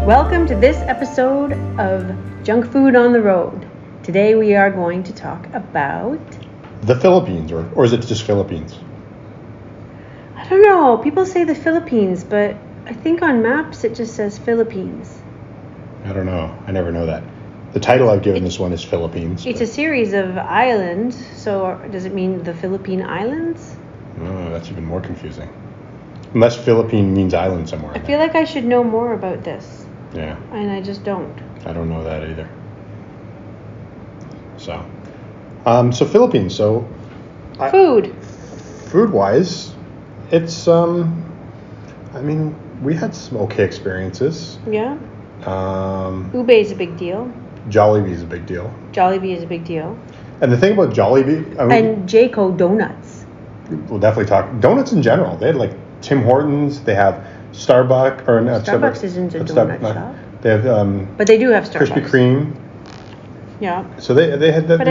Welcome to this episode of Junk Food on the Road. Today we are going to talk about... The Philippines, or is it just Philippines? I don't know. People say the Philippines, but I think on maps it just says Philippines. I don't know. I never know that. The title I've given this one is Philippines. It's a series of islands, so does it mean the Philippine Islands? Oh, that's even more confusing. Unless Philippine means island somewhere. I feel like I should know more about this. Yeah. And I just don't. I don't know that either. So Philippines. So food-wise, it's we had some okay experiences. Yeah. Ube is a big deal. Jollibee is a big deal. Jollibee is a big deal. And the thing about Jollibee, and Jayco donuts. We'll definitely talk donuts in general. They had like Tim Hortons. They have Starbucks or not. Starbucks isn't a donut shop. They have but they do have Starbucks. Krispy Kreme. Yeah. So they had that. But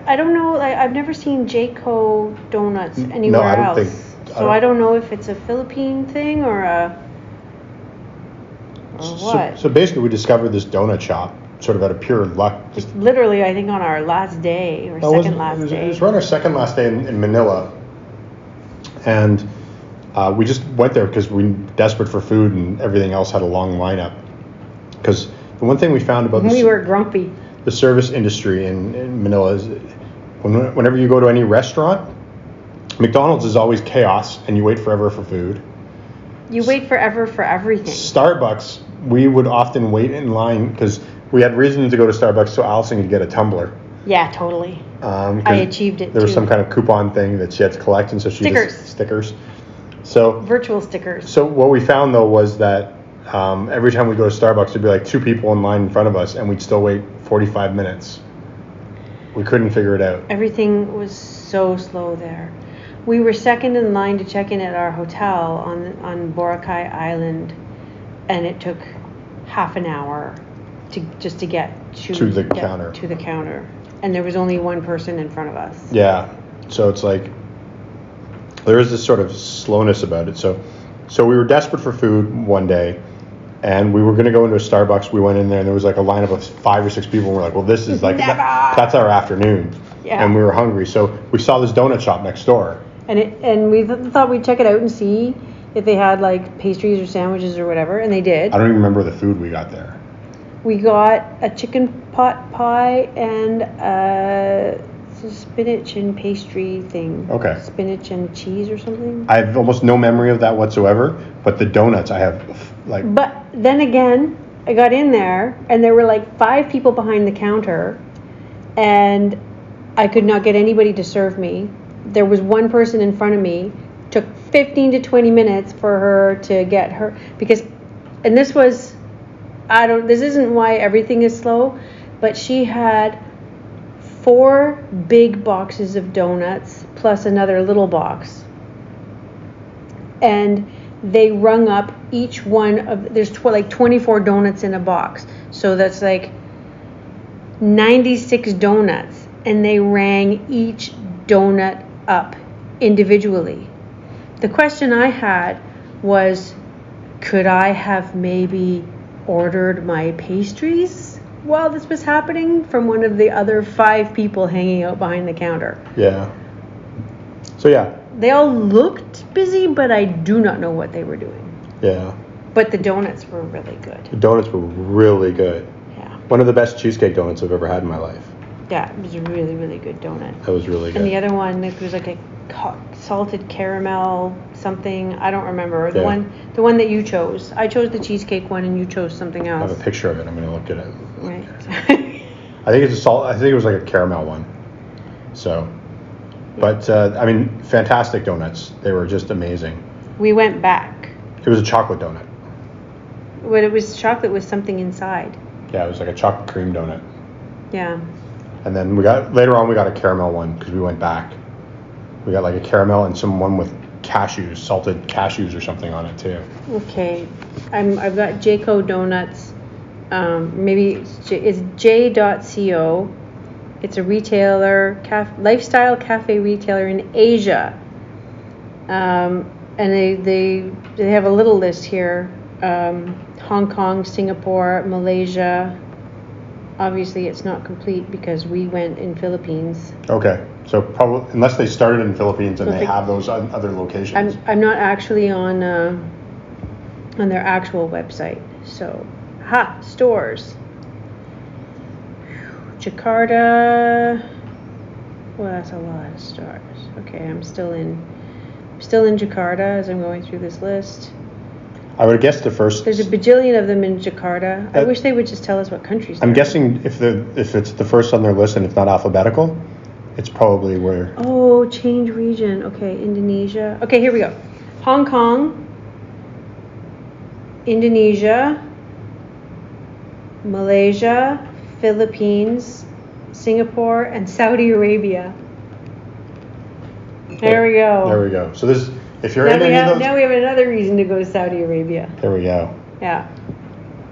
I don't know. I've never seen Jayco donuts anywhere else. I don't know if it's a Philippine thing or what. So basically, we discovered this donut shop sort of out of pure luck. Just literally, I think on our last day or second last day. It was around our second last day in Manila, and we just went there because we were desperate for food and everything else had a long lineup. Because the one thing we found about we were grumpy. The service industry in Manila is whenever you go to any restaurant, McDonald's is always chaos and you wait forever for food. You wait forever for everything. Starbucks, we would often wait in line because we had reason to go to Starbucks so Allison could get a tumbler. Yeah, totally. I achieved it There was too. some kind of coupon thing that she had to collect, and so she stickers. So virtual stickers. So what we found though was that every time we go to Starbucks, there'd be like two people in line in front of us, and we'd still wait 45 minutes. We couldn't figure it out. Everything was so slow there. We were second in line to check in at our hotel on Boracay Island, and it took half an hour to get to the counter. And there was only one person in front of us. Yeah. So it's like there is this sort of slowness about it. So we were desperate for food one day, and we were going to go into a Starbucks. We went in there, and there was like a lineup of 5 or 6 people, and we're like, well, this is like, that's our afternoon. Yeah. And we were hungry. So we saw this donut shop next door. And we thought we'd check it out and see if they had like pastries or sandwiches or whatever, and they did. I don't even remember the food we got there. We got a chicken pot pie and a spinach and pastry thing. Okay. Spinach and cheese or something. I have almost no memory of that whatsoever, but the donuts I have like... But then again, I got in there and there were like 5 people behind the counter and I could not get anybody to serve me. There was one person in front of me. Took 15 to 20 minutes for her to get her... And this was... This isn't why everything is slow, but she had 4 big boxes of donuts plus another little box. And they rung up each one of, there's 24 donuts in a box. So that's like 96 donuts. And they rang each donut up individually. The question I had was, could I have maybe ordered my pastries while this was happening from one of the other 5 people hanging out behind the counter? Yeah. So yeah. They all looked busy, but I do not know what they were doing. Yeah. But the donuts were really good. The donuts were really good. Yeah. One of the best cheesecake donuts I've ever had in my life. Yeah, it was a really, really good donut. That was really good. And the other one, it was like a salted caramel something. I don't remember. The one that you chose. I chose the cheesecake one and you chose something else. I have a picture of it. I'm going to look at it. Right. I think it was like a caramel one. So, but fantastic donuts. They were just amazing. We went back. It was a chocolate donut. But it was chocolate with something inside. Yeah, it was like a chocolate cream donut. Yeah. And then later on we got a caramel one because we went back. We got like a caramel and some one with cashews, salted cashews or something on it too. Okay, I've got Jayco Donuts. Maybe it's J.co. It's a retailer, lifestyle cafe retailer in Asia. And they have a little list here. Hong Kong, Singapore, Malaysia. Obviously, it's not complete because we went in Philippines. Okay, so probably unless they started in the Philippines and So they have those other locations. I'm not actually on their actual website. So, stores. Jakarta. Well, that's a lot of stores. Okay, I'm still in Jakarta as I'm going through this list. I would guess the first. There's a bajillion of them in Jakarta. I wish they would just tell us what countries. I'm they're guessing if it's the first on their list and it's not alphabetical, it's probably where. Oh, change region. Okay, Indonesia. Okay, here we go. Hong Kong, Indonesia, Malaysia, Philippines, Singapore, and Saudi Arabia. There we go. There we go. So this, if you're now in any of those. Now we have another reason to go to Saudi Arabia. There we go. Yeah.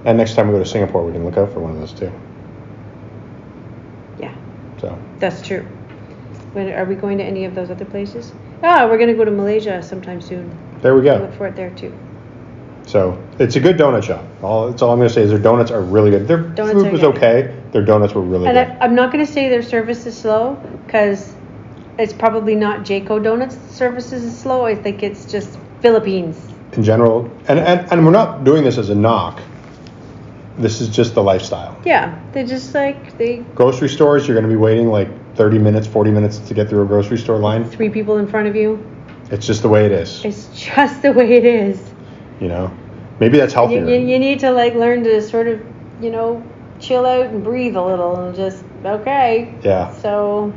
And next time we go to Singapore, we can look out for one of those too. Yeah. So. That's true. When are we going to any of those other places? We're going to go to Malaysia sometime soon. There we go. Look for it there too. So it's a good donut shop. That's all I'm going to say is their donuts are really good. Their food was okay. Their donuts were really good. And I'm not going to say their service is slow because it's probably not Jayco Donuts. Service is slow. I think it's just Philippines. In general, and we're not doing this as a knock. This is just the lifestyle. Yeah, they just Grocery stores, you're going to be waiting like 30 minutes, 40 minutes to get through a grocery store line. 3 people in front of you. It's just the way it is. It's just the way it is. You know, maybe that's healthier. You need to learn to sort of, chill out and breathe a little and just, okay. Yeah. So.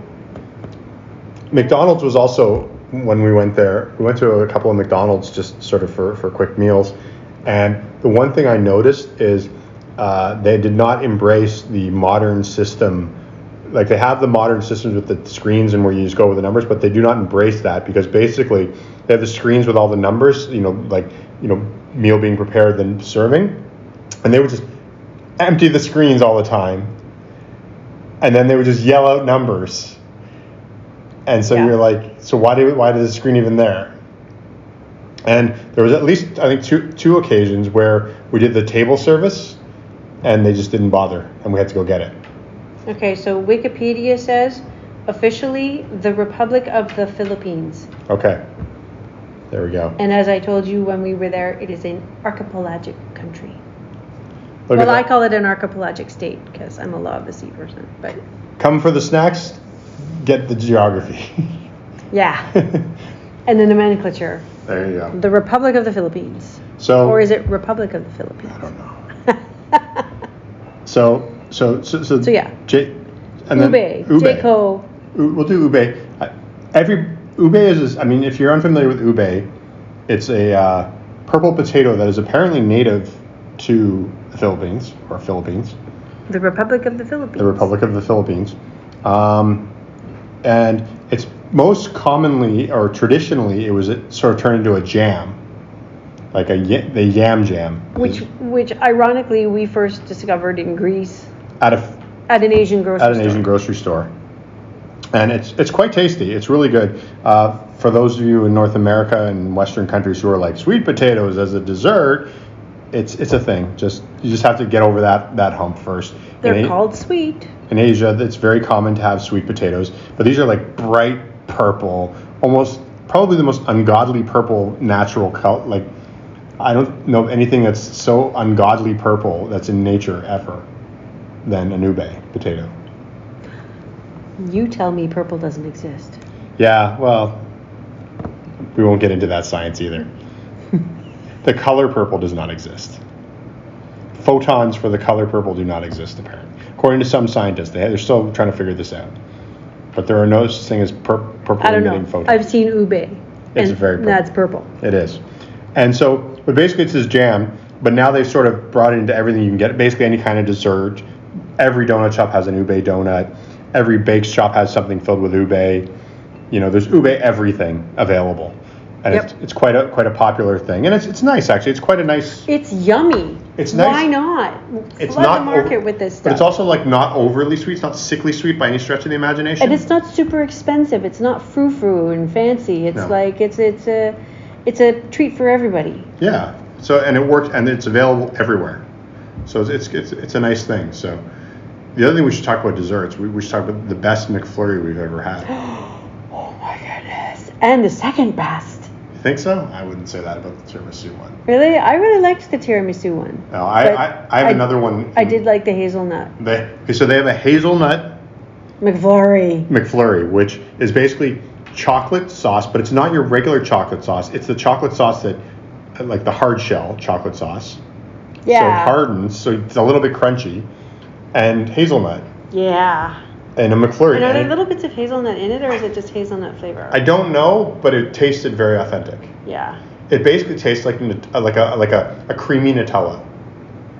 McDonald's was also, when we went there, we went to a couple of McDonald's just sort of for quick meals. And the one thing I noticed is they did not embrace the modern system. Like they have the modern systems with the screens and where you just go with the numbers, but they do not embrace that because basically they have the screens with all the numbers, meal being prepared, then serving. And they would just empty the screens all the time. And then they would just yell out numbers. And so you're like, so why is the screen even there? And there was at least, I think, two occasions where we did the table service and they just didn't bother and we had to go get it. Okay, so Wikipedia says, officially, the Republic of the Philippines. Okay. There we go. And as I told you when we were there, it is an archipelagic country. Well, I call it an archipelagic state because I'm a law of the sea person. But come for the snacks, get the geography. Yeah. And the nomenclature. There you go. The Republic of the Philippines. So. Or is it Republic of the Philippines? I don't know. So yeah. And then Ube. Jayco. We'll do ube. Ube is. I mean, if you're unfamiliar with ube, it's a purple potato that is apparently native to the Philippines. The Republic of the Philippines. The Republic of the Philippines. And it's most commonly or traditionally it sort of turned into a jam, like the yam jam. Which ironically we first discovered in Greece at an Asian grocery store. And it's quite tasty. It's really good. For those of you in North America and Western countries who are like sweet potatoes as a dessert, it's a thing. You just have to get over that hump first. They're called sweet. In Asia, it's very common to have sweet potatoes, but these are like bright purple, probably the most ungodly purple natural color. Like I don't know anything that's so ungodly purple that's in nature ever than an ube potato. You tell me purple doesn't exist. Yeah, well, we won't get into that science either. The color purple does not exist. Photons for the color purple do not exist, apparently. According to some scientists, they're still trying to figure this out. But there are no such thing as purple emitting photons. I've seen ube. It's very purple. That's purple. It is. And so, but basically it's this jam, but now they've sort of brought it into everything you can get. Basically any kind of dessert. Every donut shop has an ube donut. Every bake shop has something filled with ube. There's ube everything available. And it's quite a popular thing. And it's nice, actually. It's quite a nice... It's yummy. It's nice. Why not? It's Flood not the market with this stuff. But it's also not overly sweet. It's not sickly sweet by any stretch of the imagination. And it's not super expensive. It's not frou-frou and fancy. It's it's a treat for everybody. Yeah. So and it works, and it's available everywhere. So it's a nice thing. So the other thing we should talk about desserts. We should talk about the best McFlurry we've ever had. Oh my goodness! And the second best. You think so? I wouldn't say that about the tiramisu one. Really? I really liked the tiramisu one. No, I have another one. I did like the hazelnut. So they have a hazelnut McFlurry, which is basically chocolate sauce, but it's not your regular chocolate sauce. It's the chocolate sauce that, like the hard shell chocolate sauce. Yeah. So it hardens, so it's a little bit crunchy, and hazelnut. Yeah. And a McFlurry. And are there little bits of hazelnut in it, or is it just hazelnut flavor? I don't know, but it tasted very authentic. Yeah. It basically tastes like a creamy Nutella.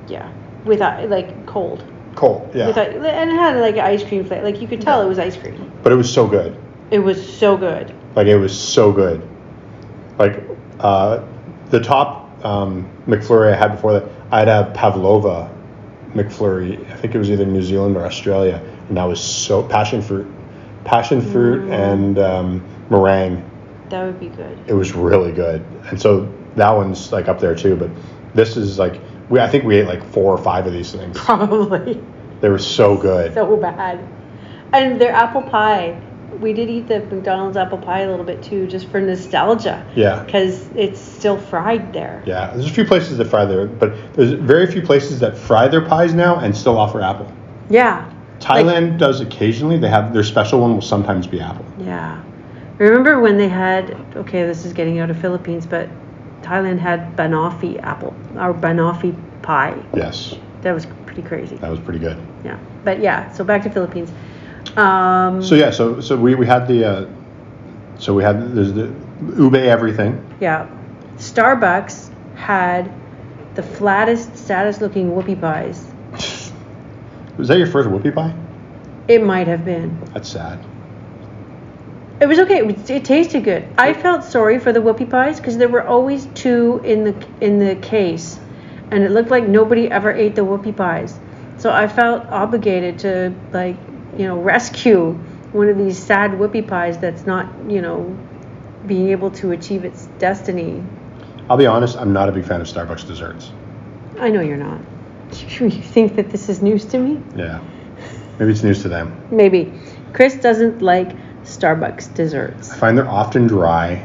Yeah. Without Cold, yeah. And it had like ice cream flavor. Like you could tell it was ice cream. But it was so good. It was so good. Like it was so good. Like the top McFlurry I had before that, I'd have Pavlova McFlurry. I think it was either New Zealand or Australia, and that was so passion fruit and meringue. That would be good. It was really good, and so that one's like up there too. But this is like I think we ate like 4 or 5 of these things. Probably. They were so good. So bad. And their apple pie. We did eat the McDonald's apple pie a little bit too, just for nostalgia. Yeah. Because it's still fried there. Yeah, there's a few places that fry there, but there's very few places that fry their pies now and still offer apple. Yeah. Thailand does occasionally. They have their special one will sometimes be apple. Yeah. Remember when they had, okay, this is getting out of Philippines, but Thailand had banoffee apple, or banoffee pie. Yes. That was pretty crazy. That was pretty good. Yeah. But yeah, so back to Philippines. So we had there's the ube everything. Yeah. Starbucks had the flattest, saddest looking whoopie pies. Was that your first whoopie pie? It might have been. That's sad. It was okay. It tasted good. I felt sorry for the whoopie pies because there were always 2 in the case, and it looked like nobody ever ate the whoopie pies. So I felt obligated to rescue one of these sad whoopie pies that's not being able to achieve its destiny. I'll be honest. I'm not a big fan of Starbucks desserts. I know you're not. You think that this is news to me? Yeah. Maybe it's news to them. Maybe. Chris doesn't like Starbucks desserts. I find they're often dry.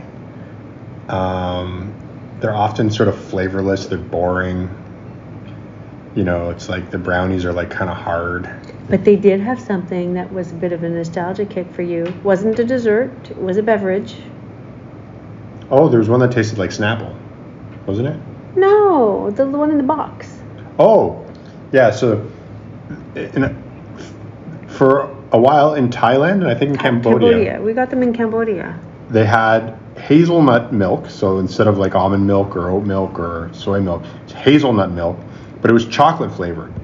They're often sort of flavorless. They're boring. It's like the brownies are like kind of hard. But they did have something that was a bit of a nostalgia kick for you. It wasn't a dessert. It was a beverage. Oh, there was one that tasted like Snapple. Wasn't it? No, the one in the box. Oh, yeah. So for a while in Thailand, and I think in Cambodia. We got them in Cambodia. They had hazelnut milk. So instead of like almond milk or oat milk or soy milk, it's hazelnut milk, but it was chocolate flavored.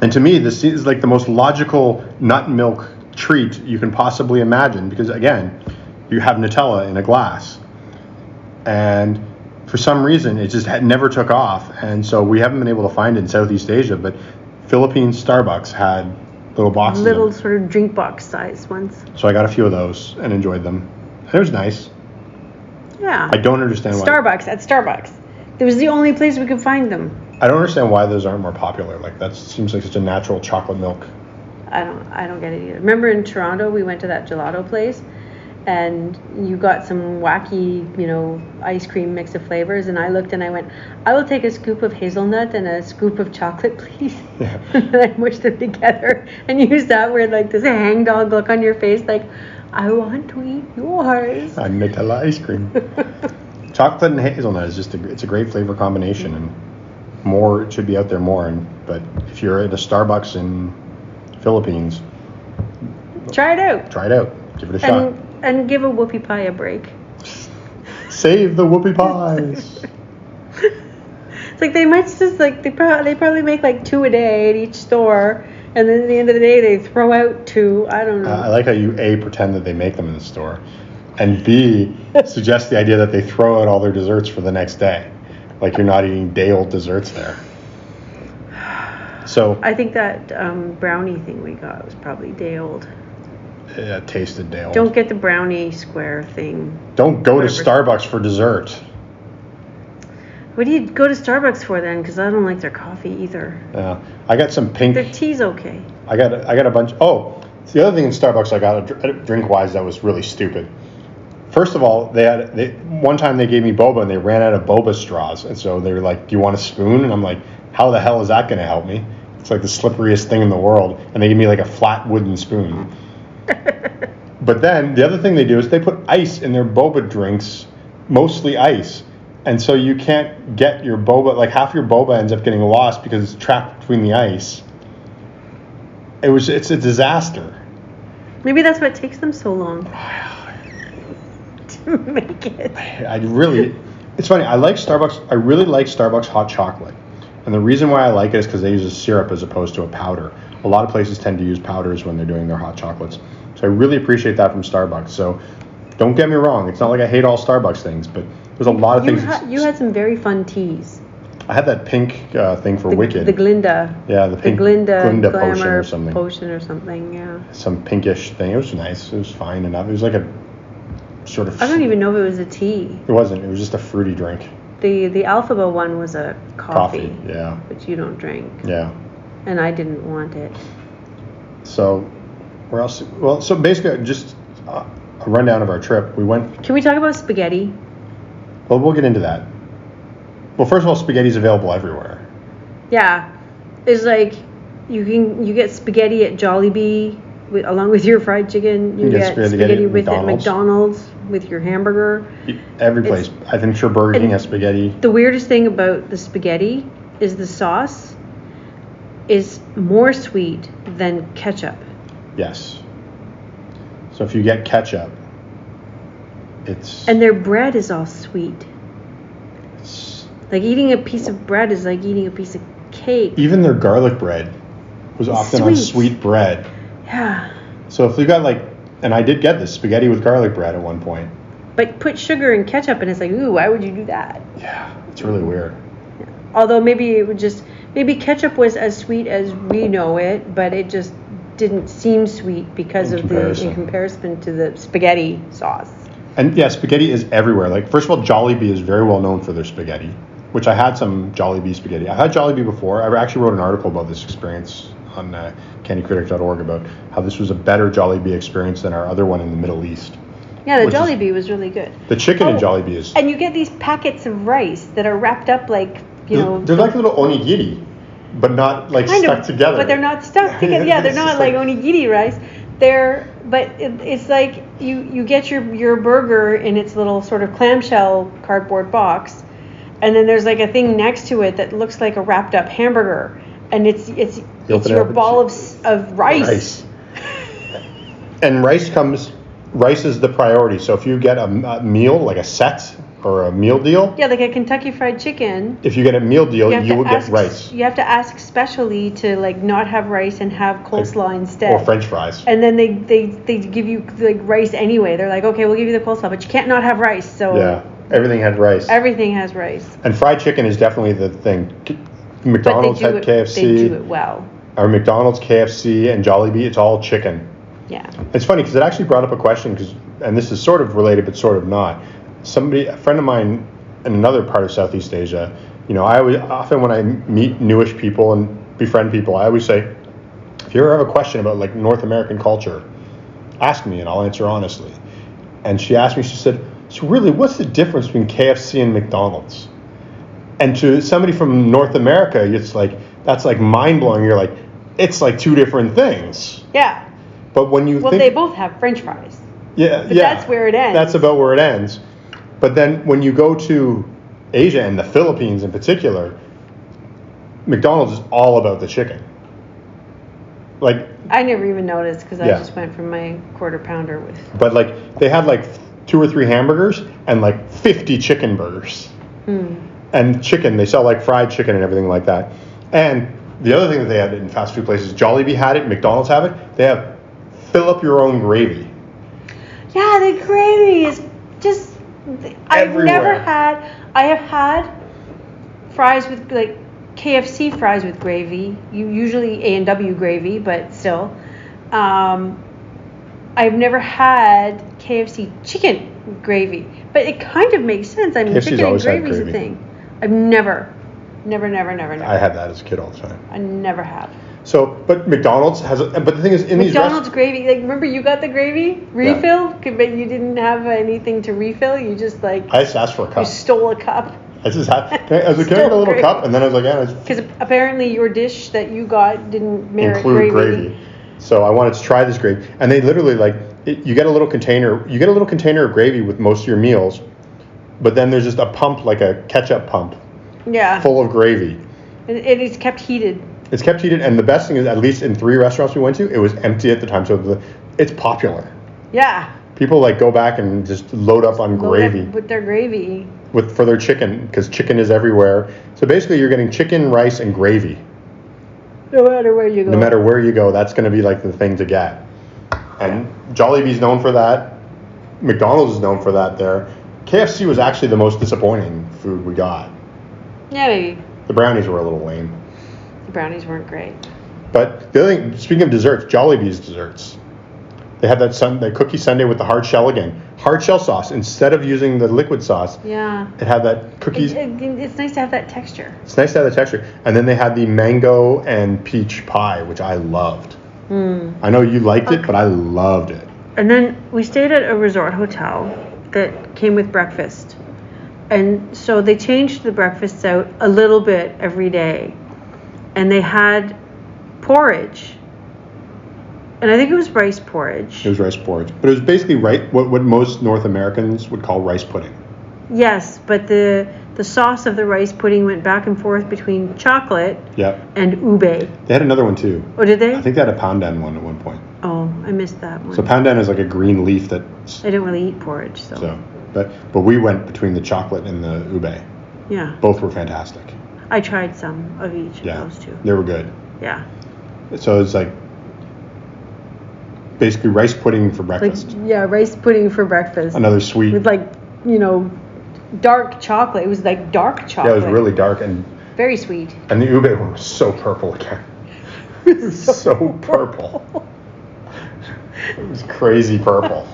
And to me, this is like the most logical nut milk treat you can possibly imagine because, again, you have Nutella in a glass. And for some reason, it just never took off. And so we haven't been able to find it in Southeast Asia, but Philippines Starbucks had little boxes. Little sort of drink box size ones. So I got a few of those and enjoyed them. And it was nice. Yeah. I don't understand why. At Starbucks. It was the only place we could find them. I don't understand why those aren't more popular. Like that seems like such a natural chocolate milk. I don't get it either. Remember in Toronto we went to that gelato place and you got some wacky, ice cream mix of flavors and I looked and I went, I will take a scoop of hazelnut and a scoop of chocolate, please. Yeah. And then I mushed them together and used that where like this hangdog look on your face like, I want to eat yours. I'm Nutella ice cream. Chocolate and hazelnut is just it's a great flavor combination and it should be out there more. But if you're at a Starbucks in Philippines, try it out. Give it a shot. And give a whoopie pie a break. Save the whoopie pies. It's like they might just like they probably make like 2 a day at each store, and then at the end of the day they throw out 2. I don't know. I like how you pretend that they make them in the store, and B suggest the idea that they throw out all their desserts for the next day. Like you're not eating day-old desserts there. So I think that brownie thing we got was probably day-old. Yeah, tasted day-old. Don't get the brownie square thing. Don't go to Starbucks for dessert. What do you go to Starbucks for then? Because I don't like their coffee either. Yeah, I got some pink. Their tea's okay. I got a bunch. Oh, it's the other thing in Starbucks I got drink wise that was really stupid. First of all, one time they gave me boba and they ran out of boba straws, and so they were like, "Do you want a spoon?" And I'm like, "How the hell is that going to help me?" It's like the slipperiest thing in the world, and they gave me like a flat wooden spoon. But then the other thing they do is they put ice in their boba drinks, mostly ice. And so you can't get your boba, like half your boba ends up getting lost because it's trapped between the ice. It's a disaster. Maybe that's what takes them so long to make it. It's funny, I like Starbucks, I really like Starbucks hot chocolate. And the reason why I like it is because they use a syrup as opposed to a powder. A lot of places tend to use powders when they're doing their hot chocolates. So I really appreciate that from Starbucks. So don't get me wrong, it's not like I hate all Starbucks things, but there's a lot of things. You had some very fun teas. I had that pink thing for Wicked. The Glinda. Yeah, the pink Glinda potion or something. Yeah. Some pinkish thing. It was nice. It was fine enough. It was like a sort of... I don't even know if it was a tea. It wasn't. It was just a fruity drink. The Alphaba one was a coffee. Yeah. Which you don't drink. Yeah. And I didn't want it. So, where else? Well, so basically, just a rundown of our trip. We went... Can we talk about spaghetti? Well, we'll get into that. Well, first of all, spaghetti's available everywhere. Yeah. It's like you get spaghetti at Jollibee along with your fried chicken. You get spaghetti with McDonald's with your hamburger. Every place. I think sure Burger King has spaghetti. The weirdest thing about the spaghetti is the sauce is more sweet than ketchup. Yes. So if you get ketchup, it's... And their bread is all sweet. Like eating a piece of bread is like eating a piece of cake. Even their garlic bread was often on sweet bread. Yeah. So if you got like, and I did get this spaghetti with garlic bread at one point. But put sugar and ketchup and it's like, ooh, why would you do that? Yeah, it's really weird. Yeah. Although maybe ketchup was as sweet as we know it, but it just didn't seem sweet because in comparison to the spaghetti sauce. And yeah, spaghetti is everywhere. Like, first of all, Jollibee is very well known for their spaghetti, which I had some Jollibee spaghetti. I had Jollibee before. I actually wrote an article about this experience on candycritic.org about how this was a better Jollibee experience than our other one in the Middle East. Yeah, the Jollibee was really good. The chicken in Jollibee is... And you get these packets of rice that are wrapped up like, They're like little onigiri, but not like stuck together. But they're not stuck together. Yeah, they're not like onigiri rice. It's like you get your burger in its little sort of clamshell cardboard box, and then there's like a thing next to it that looks like a wrapped up hamburger, and it's your ball of rice. And rice is the priority. So if you get a meal, like a set or a meal deal. Yeah, like a Kentucky Fried Chicken. If you get a meal deal, you will get rice. You have to ask specially to like not have rice and have coleslaw instead. Or French fries. And then they give you like rice anyway. They're like, okay, we'll give you the coleslaw, but you can't not have rice. So yeah, everything had rice. Everything has rice. And fried chicken is definitely the thing. McDonald's had KFC. They do it well. Or McDonald's, KFC, and Jollibee, it's all chicken. Yeah. It's funny because it actually brought up a question, and this is sort of related but sort of not. A friend of mine in another part of Southeast Asia, I always, often when I meet newish people and befriend people, I always say, if you ever have a question about like North American culture, ask me and I'll answer honestly. And she asked me, she said, so really, what's the difference between KFC and McDonald's? And to somebody from North America, it's like, that's like mind blowing. You're like, it's like two different things. Yeah. But when you they both have French fries. Yeah, but that's where it ends. That's about where it ends. But then when you go to Asia and the Philippines in particular, McDonald's is all about the chicken. Like, I never even noticed because I just went from my quarter pounder with. But like they had like 2 or 3 hamburgers and like 50 chicken burgers. And chicken, they sell like fried chicken and everything like that. And the other thing that they had in fast food places, Jollibee had it, McDonald's have it. They have fill up your own gravy. Yeah, the gravy is just. I have had fries with like KFC fries with gravy. Usually A&W gravy, but still. I've never had KFC chicken gravy, but it kind of makes sense. I mean, KFC's chicken and gravy is a thing. I've never. I had that as a kid all the time. I never have. So, but McDonald's has, but the thing is, in these McDonald's gravy, like, remember you got the gravy refilled, but you didn't have anything to refill. You just like I just asked for a cup. You stole a cup. I just had. I was like, can I get a little cup? And then I was like, yeah. Because apparently your dish that you got didn't merit include gravy. So I wanted to try this gravy, and they literally you get a little container. You get a little container of gravy with most of your meals, but then there's just a pump, like a ketchup pump. Yeah. Full of gravy. It is kept heated. It's kept heated, and the best thing is, at least in 3 restaurants we went to, it was empty at the time, so it's popular. Yeah. People go back and just load up on gravy. With their gravy. For their chicken, because chicken is everywhere. So basically, you're getting chicken, rice, and gravy. No matter where you go. No matter where you go, that's going to be like the thing to get. And Jollibee's known for that. McDonald's is known for that there. KFC was actually the most disappointing food we got. Yeah, maybe. The brownies were a little lame. The brownies weren't great. But the other thing, speaking of desserts, Jollibee's desserts. They have that cookie sundae with the hard shell again. Hard shell sauce. Instead of using the liquid sauce, yeah, it had that cookies. It's nice to have that texture. It's nice to have the texture. And then they had the mango and peach pie, which I loved. I know you liked it, but I loved it. And then we stayed at a resort hotel that came with breakfast. And so they changed the breakfasts out a little bit every day. And they had porridge. And I think it was rice porridge. It was rice porridge. But it was basically what most North Americans would call rice pudding. Yes, but the sauce of the rice pudding went back and forth between chocolate and ube. They had another one too. Oh, did they? I think they had a pandan one at one point. Oh, I missed that one. So pandan is like a green leaf that... I didn't really eat porridge, but we went between the chocolate and the ube. Yeah. Both were fantastic. I tried some of each of those two. They were good. Yeah. So it's like basically rice pudding for breakfast. Rice pudding for breakfast. Another sweet. With dark chocolate. It was like dark chocolate. Yeah, it was really dark and very sweet. And the ube one was so purple again. It was so purple. It was crazy purple.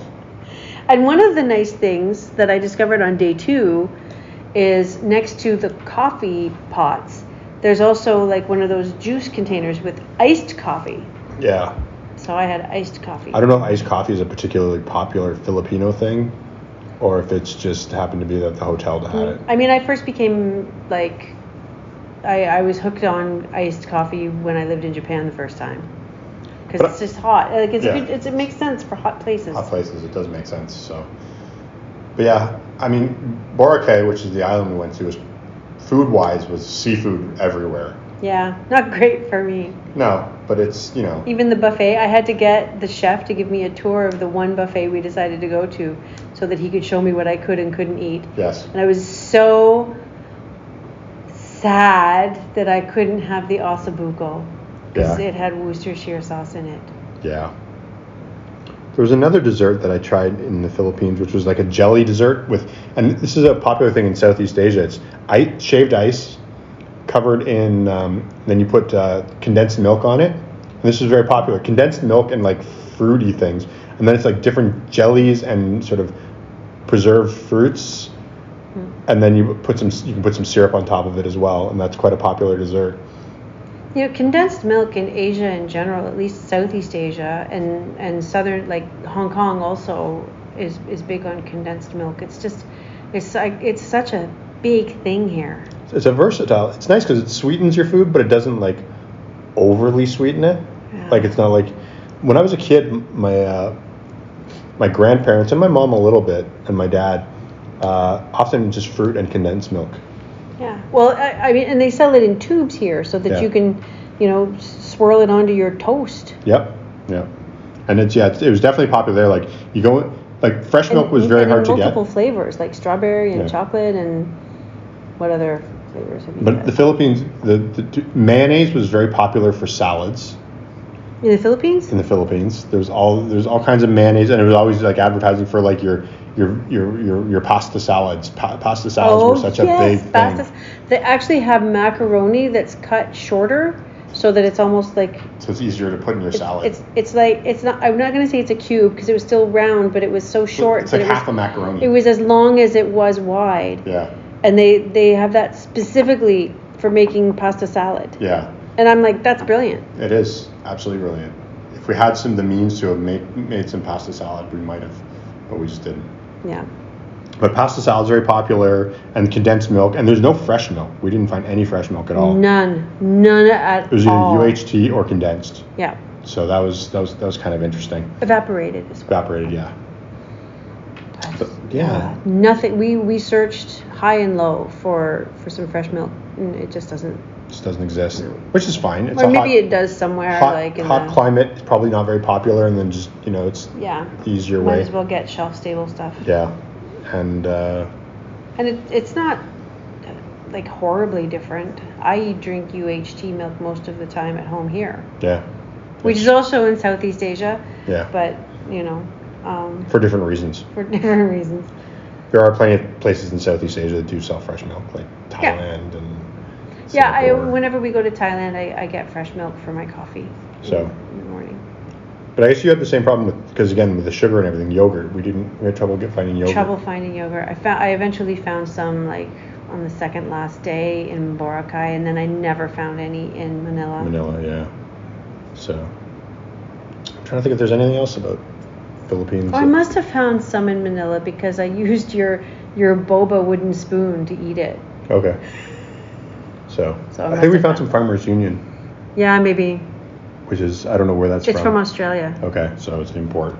And one of the nice things that I discovered on day 2 is next to the coffee pots, there's also like one of those juice containers with iced coffee. Yeah. So I had iced coffee. I don't know if iced coffee is a particularly popular Filipino thing, or if it's just happened to be that the hotel had it. I mean, I first became I was hooked on iced coffee when I lived in Japan the first time. Because it's just hot. Like it makes sense for hot places. Hot places, it does make sense. So, but yeah, I mean, Boracay, which is the island we went to, was food-wise was seafood everywhere. Yeah, not great for me. No, but it's Even the buffet, I had to get the chef to give me a tour of the one buffet we decided to go to, so that he could show me what I could and couldn't eat. Yes. And I was so sad that I couldn't have the ossobuco. Because it had Worcestershire sauce in it. Yeah. There was another dessert that I tried in the Philippines, which was like a jelly dessert and this is a popular thing in Southeast Asia. It's shaved ice covered in, then you put condensed milk on it. And this is very popular. Condensed milk and like fruity things. And then it's like different jellies and sort of preserved fruits. And then you can put some syrup on top of it as well. And that's quite a popular dessert. Condensed milk in Asia in general, at least Southeast Asia and southern, like Hong Kong also is big on condensed milk. It's such a big thing here. It's a versatile. It's nice because it sweetens your food, but it doesn't like overly sweeten it. Yeah. Like it's not like when I was a kid, my grandparents and my mom a little bit and my dad often just fruit and condensed milk. Yeah. Well, I mean, and they sell it in tubes here so that you can, swirl it onto your toast. Yep. And it was definitely popular there. Like you go, like fresh milk was very hard to get. Multiple flavors like strawberry and chocolate and what other flavors have you But got? the Philippines, the mayonnaise was very popular for salads. In the Philippines? In the Philippines, there's all kinds of mayonnaise, and it was always like advertising for like your pasta salads. Pasta salads were such a big thing. They actually have macaroni that's cut shorter, so that it's almost like. So it's easier to put in your salad. It's not. I'm not going to say it's a cube because it was still round, but it was so short. It's like half a macaroni. It was as long as it was wide. Yeah. and they have that specifically for making pasta salad. Yeah. And I'm like, that's brilliant. It is absolutely brilliant. If we had the means to have made some pasta salad, we might have, but we just didn't. Yeah. But pasta salad's very popular, and condensed milk, and there's no fresh milk. We didn't find any fresh milk at all. None at all. It was either UHT or condensed. Yeah. So that was kind of interesting. Evaporated as well. Evaporated, yeah. But, yeah. Nothing. We searched high and low for some fresh milk, and it just doesn't. Just doesn't exist, which is fine. It's or maybe it does somewhere like in hot climate. It's probably not very popular, and then just it's the easier way. Might as well get shelf stable stuff. Yeah, and it's not like horribly different. I drink UHT milk most of the time at home here. Yeah. Which is also in Southeast Asia. Yeah. But for different reasons. For different reasons. There are plenty of places in Southeast Asia that do sell fresh milk, like Thailand and. Yeah, whenever we go to Thailand, I get fresh milk for my coffee in the morning. But I guess you had the same problem because again with the sugar and everything, yogurt. We had trouble finding yogurt. Trouble finding yogurt. I eventually found some like on the second last day in Boracay, and then I never found any in Manila. Manila, yeah. So I'm trying to think if there's anything else about Philippines. Oh, I must have found some in Manila because I used your boba wooden spoon to eat it. Okay. So I think we found some Farmers Union. Yeah, maybe. Which is, I don't know where that's from. It's from Australia. Okay, so it's an import.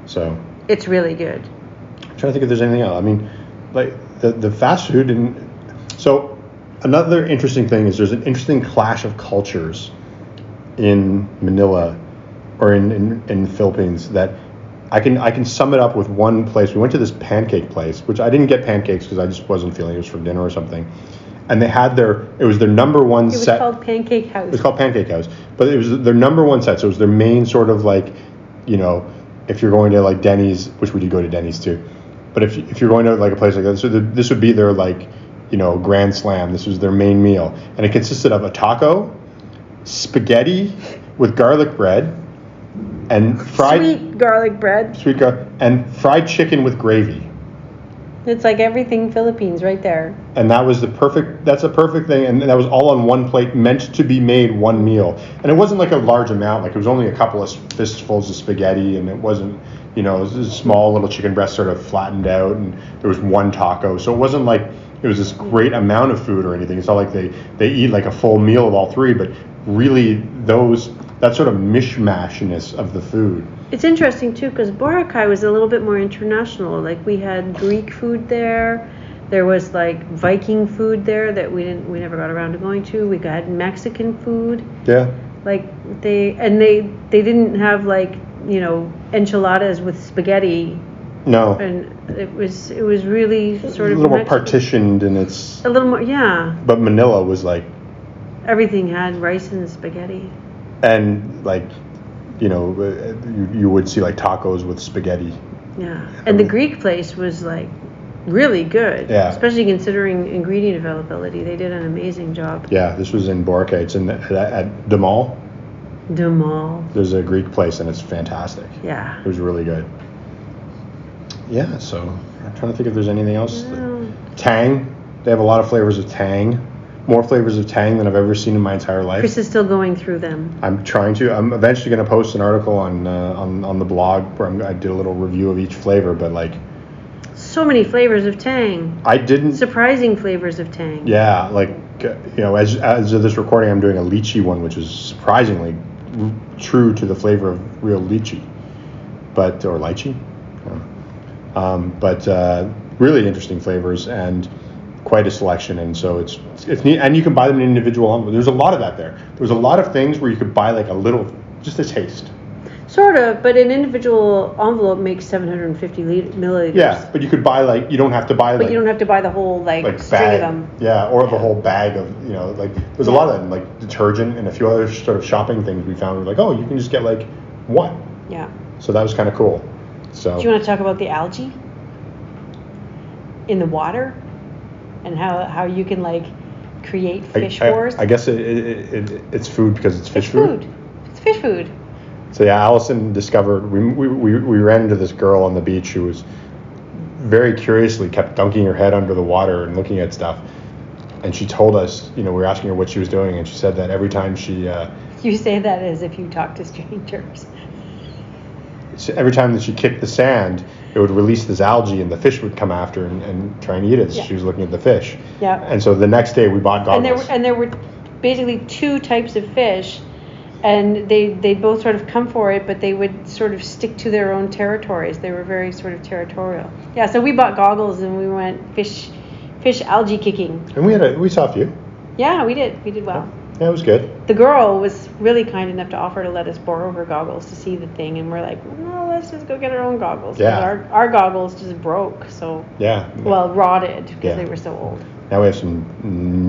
So. It's really good. I'm trying to think if there's anything else. I mean, like the fast food so another interesting thing is there's an interesting clash of cultures in Manila or in the Philippines that I can sum it up with one place. We went to this pancake place, which I didn't get pancakes because I just wasn't feeling it. It was for dinner or something. And they had it was their number one set. It was called Pancake House. It was called Pancake House. But it was their number one set. So it was their main sort of like, if you're going to like Denny's, which we did go to Denny's too. But if you're going to like a place like that, so this would be their like, grand slam. This was their main meal. And it consisted of a taco, spaghetti with garlic bread, and sweet garlic bread. And fried chicken with gravy. It's like everything Philippines right there. And that's a perfect thing. And that was all on one plate, meant to be made one meal. And it wasn't like a large amount. Like it was only a couple of fistfuls of spaghetti, and it wasn't, it was a small little chicken breast sort of flattened out, and there was one taco. So it wasn't like it was this great amount of food or anything. It's not like they eat like a full meal of all three, but really that sort of mishmashness of the food. It's interesting too because Boracay was a little bit more international. Like we had Greek food there. There was like Viking food there that we never got around to going to. We got Mexican food. Yeah. Like they didn't have like, enchiladas with spaghetti. No. And it was really sort of a little more partitioned, and it's a little more, yeah. But Manila was like everything had rice and spaghetti. And like, you would see like tacos with spaghetti. Yeah. And the Greek place was like really good. Yeah. Especially considering ingredient availability. They did an amazing job. Yeah, this was in Boracay. It's at the mall. The mall. There's a Greek place, and it's fantastic. Yeah. It was really good. Yeah, so I'm trying to think if there's anything else. Tang. They have a lot of flavors of Tang. More flavors of Tang than I've ever seen in my entire life. Chris is still going through them. I'm trying to. I'm eventually going to post an article on the blog where I did a little review of each flavor, but like. So many flavors of Tang. I didn't. Surprising flavors of Tang. Yeah, like as of this recording, I'm doing a lychee one, which is surprisingly true to the flavor of real lychee, or lychee. But really interesting flavors and quite a selection, and so it's neat, and you can buy them in individual envelopes. There's a lot of that there. There was a lot of things where you could buy like a little, just a taste. Sort of, but an individual envelope makes 750 milliliters. Yeah, but you could buy you don't have to buy. But you don't have to buy the whole string bag, of them. Yeah, or the whole bag of there's a lot of them, like detergent and a few other sort of shopping things we found. We're like, oh, you can just get like one. Yeah. So that was kind of cool. So. Do you want to talk about the algae in the water and how you can create fish wars? I guess it's food because it's fish food. It's fish food. So yeah, Allison discovered we ran into this girl on the beach who was very curiously kept dunking her head under the water and looking at stuff. And she told us, we were asking her what she was doing, and she said that every time she... You say that as if you talk to strangers. Every time that she kicked the sand, it would release this algae, and the fish would come after and try and eat it. So she was looking at the fish. Yeah. And so the next day we bought goggles. And there were basically two types of fish, and they both sort of come for it, but they would sort of stick to their own territories. They were very sort of territorial. Yeah. So we bought goggles and we went fish algae kicking. And we saw a few. Yeah, we did. We did well. Yeah, it was good. The girl was really kind enough to offer to let us borrow her goggles to see the thing, and we're like, well, let's just go get our own goggles. Yeah. Our goggles just broke, so. Yeah. Well, rotted because they were so old. Now we have some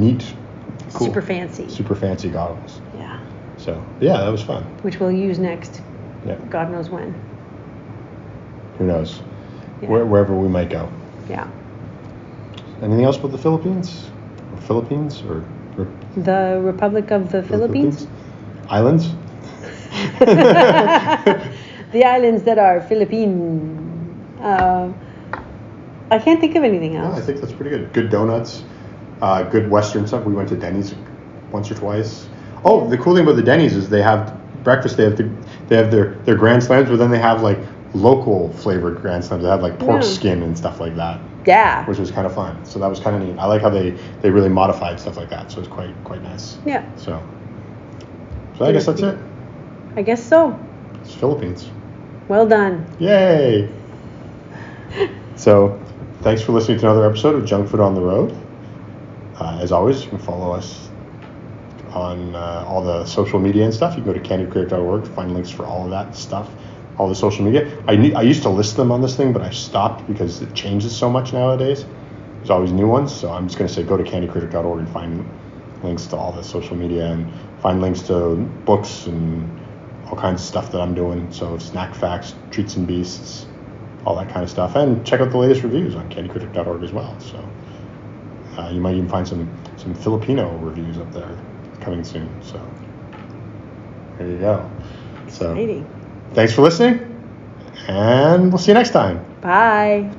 neat, cool, super fancy goggles. Yeah. So yeah, that was fun. Which we'll use next. Yeah. God knows when. Who knows? Yeah. Wherever we might go. Yeah. Anything else about the Philippines? The Republic of the Philippines? Islands? The islands that are Philippine. I can't think of anything else. No, I think that's pretty good. Good donuts, good Western stuff. We went to Denny's once or twice. Oh, the cool thing about the Denny's is they have breakfast. They have their Grand Slams, but then they have like local flavored Grand Slams. They have like pork skin and stuff like that. Yeah. Which was kind of fun. So that was kind of neat. I like how they really modified stuff like that. So it's quite nice. Yeah. So I guess that's it. I guess so. It's Philippines. Well done. Yay. So thanks for listening to another episode of Junk Food on the Road. As always, you can follow us on all the social media and stuff. You can go to candycritic.org to find links for all of that stuff. All the social media. I used to list them on this thing, but I stopped because it changes so much nowadays. There's always new ones, so I'm just going to say go to candycritic.org and find links to all the social media and find links to books and all kinds of stuff that I'm doing. So snack facts, treats and beasts, all that kind of stuff. And check out the latest reviews on candycritic.org as well. So you might even find some Filipino reviews up there coming soon. So there you go. Exciting. So thanks for listening, and we'll see you next time. Bye.